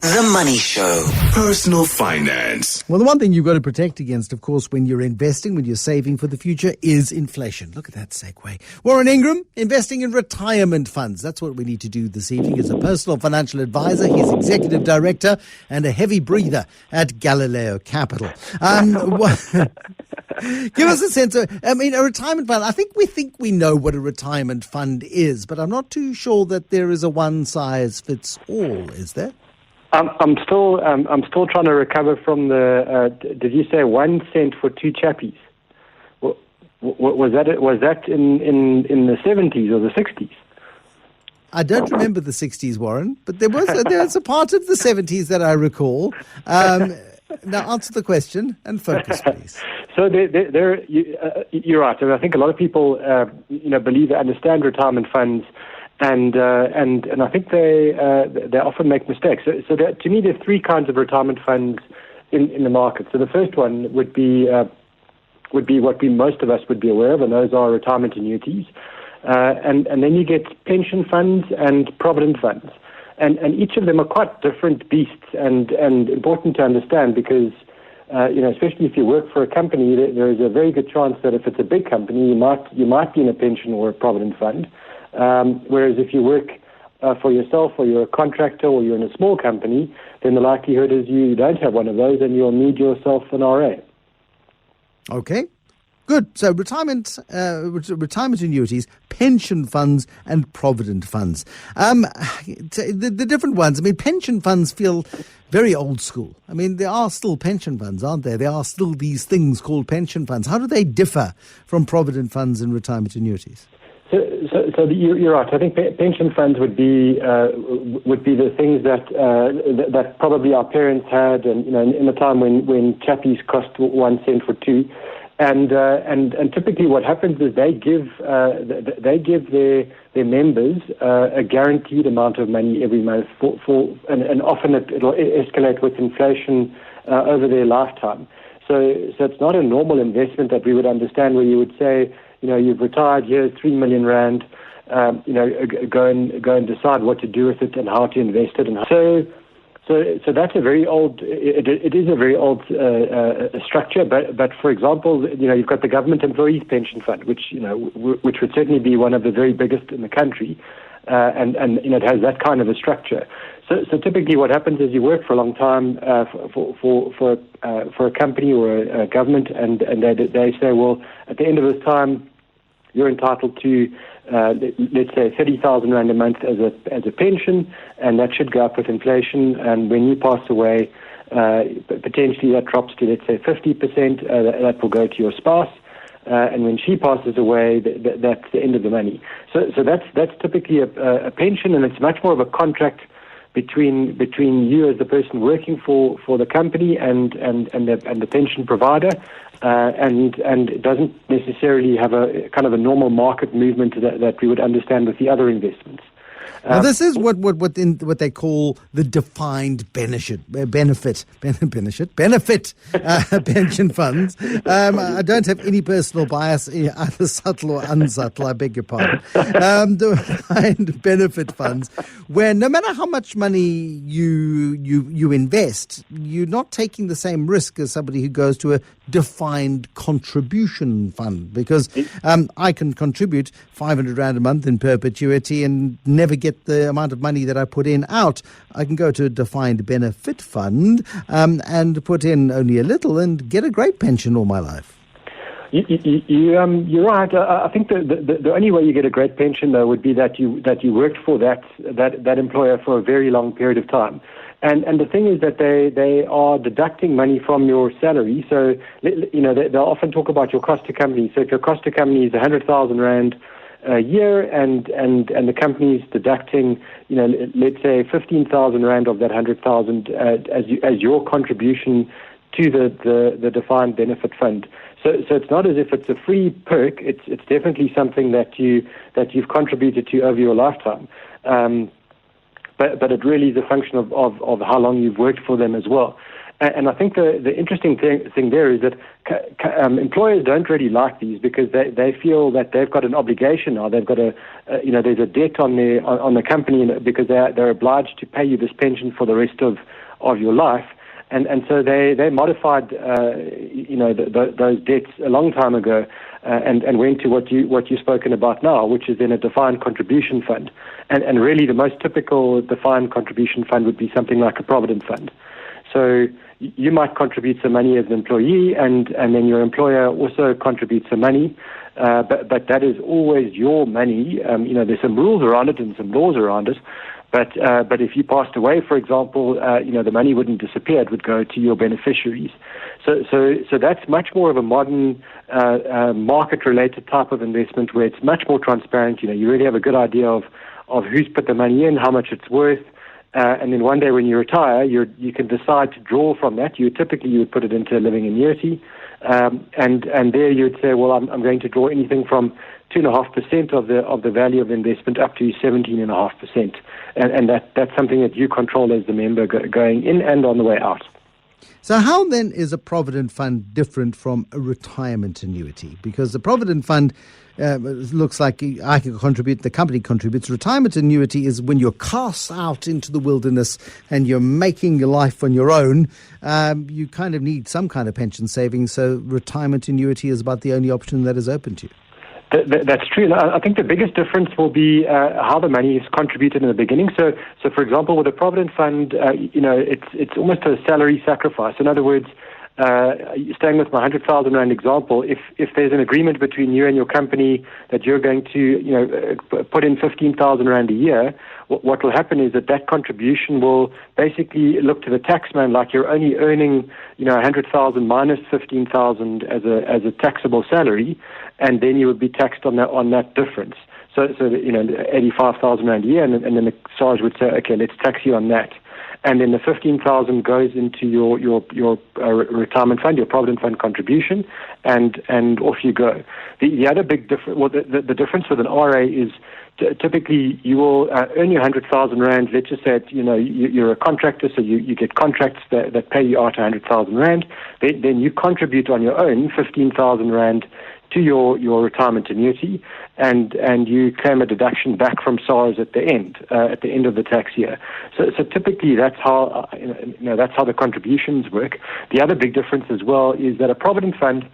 The Money Show. Personal finance. Well, the one thing you've got to protect against, of course, when you're investing, when you're saving for the future, is inflation. Look at that segue. Warren Ingram, investing in retirement funds. That's what we need to do this evening. As a personal financial advisor, he's executive director and a heavy breather at Galileo Capital. Give us a sense of, a retirement fund. I think we know what a retirement fund is, but I'm not too sure that there is a one-size-fits-all, is there? I'm still trying to recover from the. Did you say 1 cent for two chappies? Was that in the 70s or the 60s? I don't remember the 60s, Warren, but there was a part of the 70s that I recall. Now answer the question and focus, please. So you're right. I think a lot of people believe they understand retirement funds. And I think they often make mistakes. So to me, there are three kinds of retirement funds in the market. So the first one would be what most of us would be aware of, and those are retirement annuities. And then you get pension funds and provident funds, and each of them are quite different beasts and important to understand because especially if you work for a company, there is a very good chance that if it's a big company, you might be in a pension or a provident fund. Whereas if you work for yourself or you're a contractor or you're in a small company, then the likelihood is you don't have one of those and you'll need yourself an RA. Okay, good. So retirement annuities, pension funds and provident funds. The different ones, pension funds feel very old school. There are still pension funds, aren't there? There are still these things called pension funds. How do they differ from provident funds and retirement annuities? So you're right. I think pension funds would be the things that probably our parents had, and in a time when chappies cost 1 cent for two, and typically what happens is they give their members a guaranteed amount of money every month and often it'll escalate with inflation over their lifetime. So it's not a normal investment that we would understand where you would say, you've retired, here's 3 million rand, go and decide what to do with it and how to invest it. And so that's a very old, it is a very old structure, but for example, you've got the government employees pension fund, which would certainly be one of the very biggest in the country, and it has that kind of a structure. So typically what happens is you work for a long time for a company or a government, and they say, well, at the end of this time, you're entitled to, let's say, 30,000 rand a month as a pension, and that should go up with inflation. And when you pass away, potentially that drops to, let's say, 50%. That will go to your spouse. And when she passes away, that's the end of the money. So that's typically a pension, and it's much more of a contract between you as the person working for the company and the pension provider, and it doesn't necessarily have a kind of a normal market movement that we would understand with the other investments. Now, this is what they call the defined benefit pension funds. I don't have any personal bias, either subtle or unsubtle. I beg your pardon. Defined benefit funds, where no matter how much money you invest, you're not taking the same risk as somebody who goes to a defined contribution fund, because I can contribute 500 rand a month in perpetuity and never get the amount of money that I put in out. I can go to a defined benefit fund and put in only a little and get a great pension all my life. You're right. I think the only way you get a great pension, though, would be that you worked for that employer for a very long period of time. And the thing is that they are deducting money from your salary. So they'll often talk about your cost to company. So if your cost to company is 100,000 rand a year, and the company is deducting, let's say 15,000 rand of that 100,000 as your contribution to the defined benefit fund. So it's not as if it's a free perk. It's definitely something that you've contributed to over your lifetime. But it really is a function of how long you've worked for them as well. And I think the interesting thing there is that employers don't really like these because they feel that they've got an obligation now. They've got there's a debt on the company because they're obliged to pay you this pension for the rest of your life. And so they modified those debts a long time ago and went to what you've spoken about now, which is then a defined contribution fund. And really the most typical defined contribution fund would be something like a Provident fund. So you might contribute some money as an employee, and then your employer also contributes some money, but that is always your money. There's some rules around it and some laws around it. But if you passed away, for example, the money wouldn't disappear; it would go to your beneficiaries. So that's much more of a modern market-related type of investment where it's much more transparent. You really have a good idea of who's put the money in, how much it's worth, and then one day when you retire, you can decide to draw from that. You would put it into a living annuity, and there you'd say, well, I'm going to draw anything from 2.5% of the value of the investment up to 17.5%, and that's something that you control as the member going in and on the way out. So how then is a Provident fund different from a retirement annuity? Because the Provident fund looks like I can contribute, the company contributes. Retirement annuity is when you're cast out into the wilderness and you're making your life on your own. You kind of need some kind of pension savings, so retirement annuity is about the only option that is open to you. That's true. And I think the biggest difference will be how the money is contributed in the beginning. So for example, with a Provident fund, it's almost a salary sacrifice. In other words, staying with my 100,000 Rand example, if there's an agreement between you and your company that you're going to put in 15,000 Rand a year, what will happen is that contribution will basically look to the taxman like you're only earning 100,000 minus 15,000 as a taxable salary, and then you would be taxed on that difference. So 85,000 Rand a year, and then the SARS would say, okay, let's tax you on that. And then the 15,000 goes into your retirement fund, your Provident fund contribution, and off you go. The other big difference, the difference with an RA is typically you will earn your 100,000 Rand. Let's just say you're a contractor, so you get contracts that pay you out 100,000 Rand. Then you contribute on your own 15,000 Rand to your retirement annuity, and you claim a deduction back from SARS at the end of the tax year. So typically that's how the contributions work. The other big difference as well is that a Provident fund,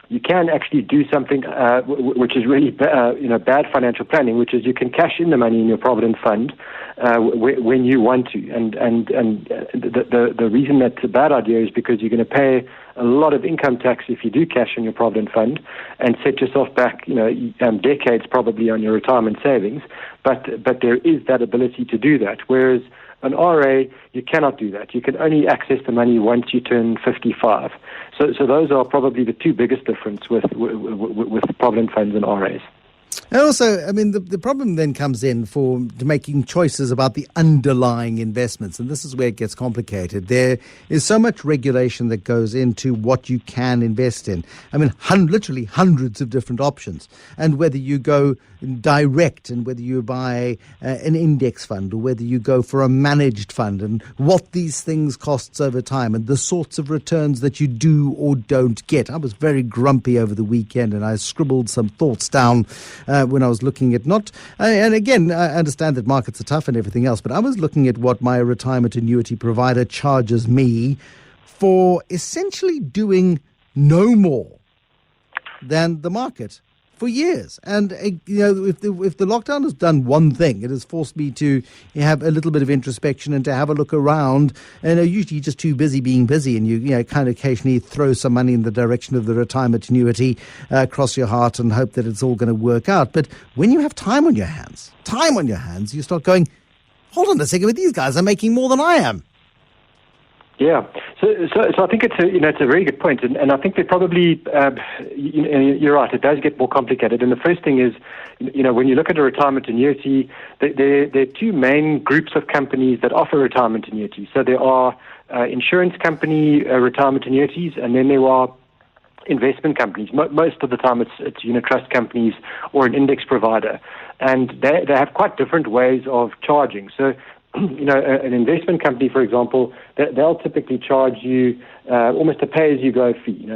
you can actually do something which is really bad financial planning, which is you can cash in the money in your Provident fund when you want to, and the reason that's a bad idea is because you're going to pay a lot of income tax if you do cash in your Provident fund and set yourself back decades probably on your retirement savings, but there is that ability to do that, whereas an RA, you cannot do that. You can only access the money once you turn 55. So those are probably the two biggest differences with Provident funds and RAs. And also, I mean, the problem then comes in for making choices about the underlying investments, and this is where it gets complicated. There is so much regulation that goes into what you can invest in. I mean, literally hundreds of different options, and whether you go direct and whether you buy an index fund or whether you go for a managed fund, and what these things costs over time and the sorts of returns that you do or don't get. I was very grumpy over the weekend, and I scribbled some thoughts down when I was looking at and again, I understand that markets are tough and everything else, but I was looking at what my retirement annuity provider charges me for essentially doing no more than the market for years. And, if the lockdown has done one thing, it has forced me to have a little bit of introspection and to have a look around. And usually you're just too busy being busy, and you kind of occasionally throw some money in the direction of the retirement annuity, cross your heart and hope that it's all going to work out. But when you have time on your hands, you start going, hold on a second, but these guys are making more than I am. Yeah, so I think it's a very good point, and I think that probably you're right. It does get more complicated, and the first thing is, when you look at a retirement annuity, there are two main groups of companies that offer retirement annuities. So there are insurance company retirement annuities, and then there are investment companies. Most of the time, it's unit trust companies or an index provider, and they have quite different ways of charging. So an investment company, for example, they'll typically charge you almost a pay-as-you-go fee.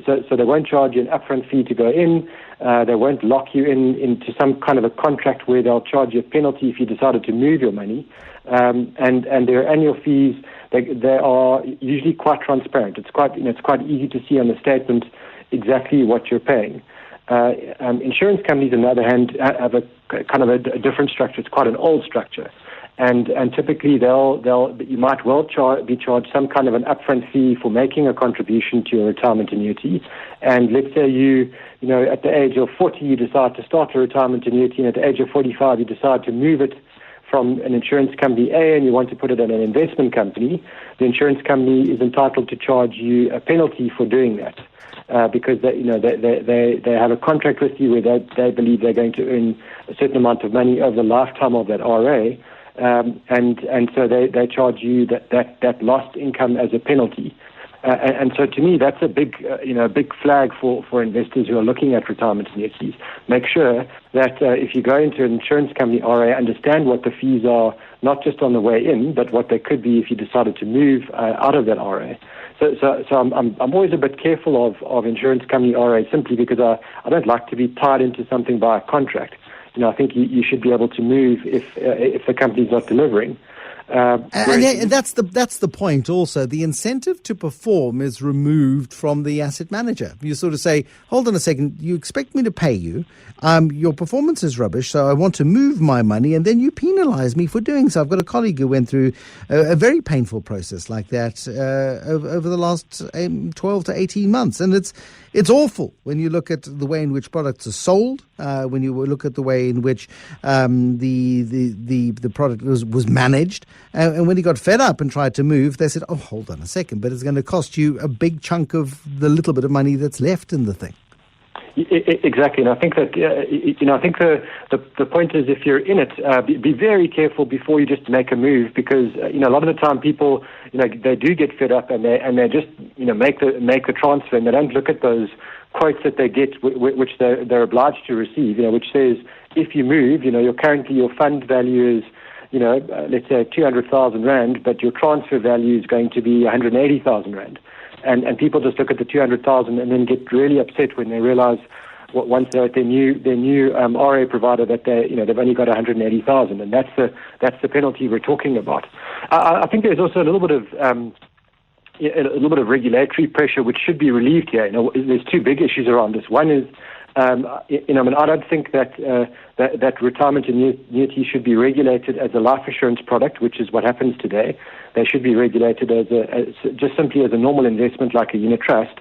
So they won't charge you an upfront fee to go in. They won't lock you into some kind of a contract where they'll charge you a penalty if you decided to move your money. And their annual fees, they are usually quite transparent. It's quite easy to see on the statement exactly what you're paying. Insurance companies, on the other hand, have a kind of a different structure. It's quite an old structure. And typically you might well be charged some kind of an upfront fee for making a contribution to your retirement annuity. And let's say you at the age of 40 you decide to start a retirement annuity, and at the age of 45 you decide to move it from an insurance company A and you want to put it in an investment company. The insurance company is entitled to charge you a penalty for doing that. Because they have a contract with you where they believe they're going to earn a certain amount of money over the lifetime of that RA, and so they charge you that lost income as a penalty. And so to me, that's a big flag for investors who are looking at retirement annuities. Make sure that if you go into an insurance company RA, understand what the fees are, not just on the way in, but what they could be if you decided to move out of that RA. So I'm always a bit careful of insurance company RA simply because I don't like to be tied into something by a contract. I think you should be able to move if the company's not delivering. And that's the point also. The incentive to perform is removed from the asset manager. You sort of say, hold on a second, you expect me to pay you. Your performance is rubbish, so I want to move my money, and then you penalize me for doing so. I've got a colleague who went through a very painful process like that over the last 12 to 18 months. And it's awful when you look at the way in which products are sold, when you look at the way in which the product was managed. And when he got fed up and tried to move, they said, oh, hold on a second, but it's going to cost you a big chunk of the little bit of money that's left in the thing. Exactly, and I think that I think the point is, if you're in it, be very careful before you just make a move, because a lot of the time people they do get fed up and they just make the transfer, and they don't look at those quotes that they get, which they're obliged to receive, which says if you move, your fund value is let's say 200,000 rand, but your transfer value is going to be 180,000 rand. And people just look at the 200,000 and then get really upset when they realize once they're at their new RA provider that they've only got 180,000, and that's the penalty we're talking about. I think there's also a little bit of regulatory pressure which should be relieved here. There's two big issues around this. One is I don't think that retirement annuity should be regulated as a life assurance product, which is what happens today. They should be regulated as just simply as a normal investment like a unit trust,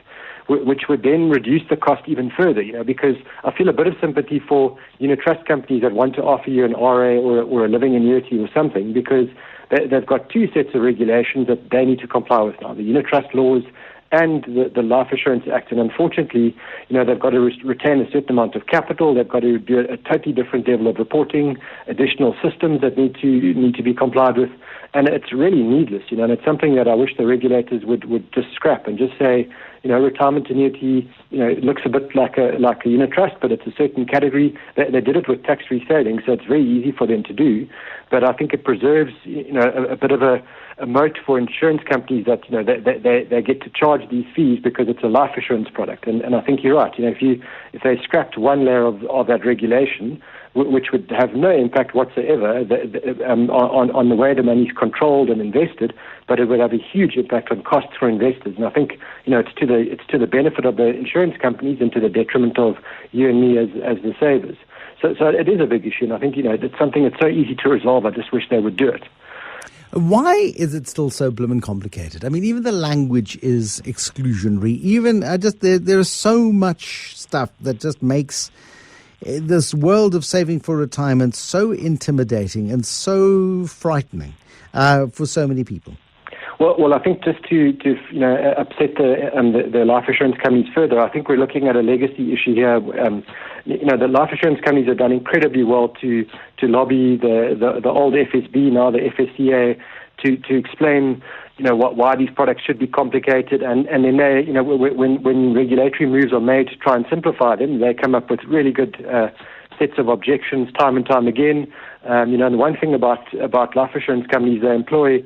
which would then reduce the cost even further, because I feel a bit of sympathy for unit trust companies that want to offer you an RA or a living annuity or something, because they've got two sets of regulations that they need to comply with now, the unit trust laws and the Life Assurance Act. And unfortunately, they've got to retain a certain amount of capital. They've got to do a totally different level of reporting, additional systems that need to be complied with. And it's really needless, and it's something that I wish the regulators would just scrap and just say, retirement annuity, it looks a bit like a unit trust, but it's a certain category. They did it with tax-free savings, so it's very easy for them to do. But I think it preserves, a bit of a moat for insurance companies that, they get to charge these fees because it's a life assurance product. And I think you're right. If they scrapped one layer of that regulation, which would have no impact whatsoever on the way the money is controlled and invested, but it would have a huge impact on costs for investors. And I think it's to the benefit of the insurance companies and to the detriment of you and me as the savers. So it is a big issue, and I think it's something that's so easy to resolve. I just wish they would do it. Why is it still so blooming complicated? I mean, even the language is exclusionary. Even there is so much stuff that just makes this world of saving for retirement so intimidating and so frightening for so many people. Well, I think just to upset the life assurance companies further, I think we're looking at a legacy issue here. The life assurance companies have done incredibly well to lobby the old FSB, now the FSCA, to explain why these products should be complicated, and then they when regulatory moves are made to try and simplify them, they come up with really good sets of objections time and time again. And the one thing about life assurance companies, they employ,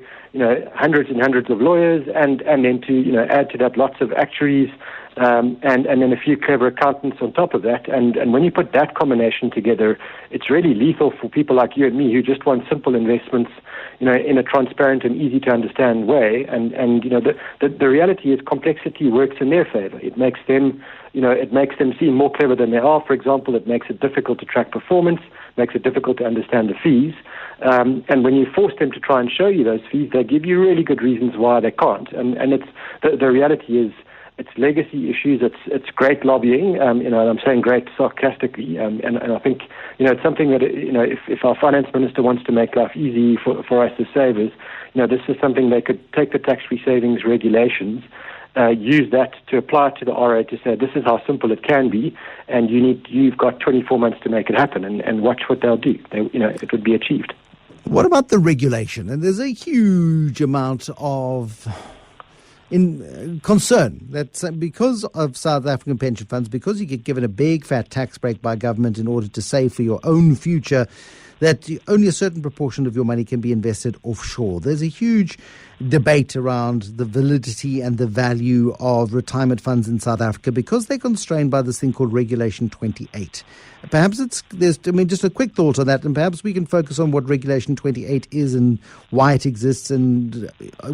hundreds and hundreds of lawyers, and then to, add to that lots of actuaries, and then a few clever accountants on top of that. And when you put that combination together, it's really lethal for people like you and me who just want simple investments, in a transparent and easy to understand way. And the reality is complexity works in their favor. It makes them, seem more clever than they are. For example, it makes it difficult to track performance, makes it difficult to understand the fees. And when you force them to try and show you those fees, they give you really good reasons why they can't. And it's the reality is, it's legacy issues. It's great lobbying. And I'm saying great sarcastically. And I think it's something that if our finance minister wants to make life easy for us as savers, this is something they could take the tax-free savings regulations, use that to apply to the RA to say this is how simple it can be, and you've got 24 months to make it happen, and watch what they'll do. It would be achieved. What about the regulation? And there's a huge amount of concern that because of South African pension funds, because you get given a big fat tax break by government in order to save for your own future, that only a certain proportion of your money can be invested offshore. There's a huge debate around the validity and the value of retirement funds in South Africa because they're constrained by this thing called Regulation 28. Perhaps just a quick thought on that, and perhaps we can focus on what Regulation 28 is and why it exists and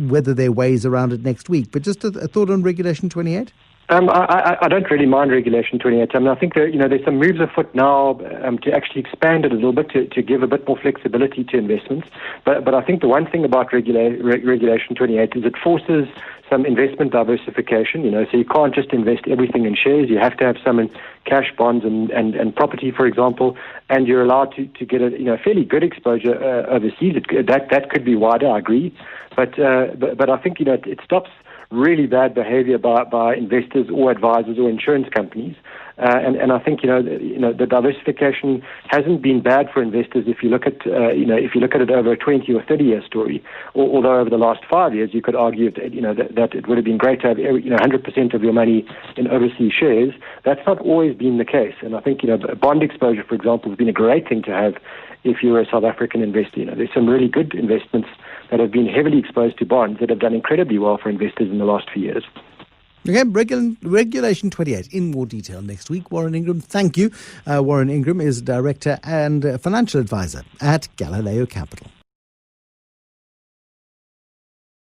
whether there are ways around it next week. But just a thought on Regulation 28? I don't really mind Regulation 28. I think there's some moves afoot now to actually expand it a little bit to give a bit more flexibility to investments. But I think the one thing about Regulation 28 is it forces some investment diversification. So you can't just invest everything in shares. You have to have some in cash, bonds, and property, for example. And you're allowed to get a fairly good exposure overseas. That could be wider, I agree. But I think it stops really bad behavior by investors or advisors or insurance companies. And I think the diversification hasn't been bad for investors if you look at it over a 20 or 30 year story. Although over the last 5 years you could argue that it would have been great to have 100% of your money in overseas shares. That's not always been the case. And I think bond exposure, for example, has been a great thing to have if you're a South African investor. There's some really good investments that have been heavily exposed to bonds that have done incredibly well for investors in the last few years. Okay, Regulation 28 in more detail next week. Warren Ingram, thank you. Warren Ingram is Director and Financial Advisor at Galileo Capital.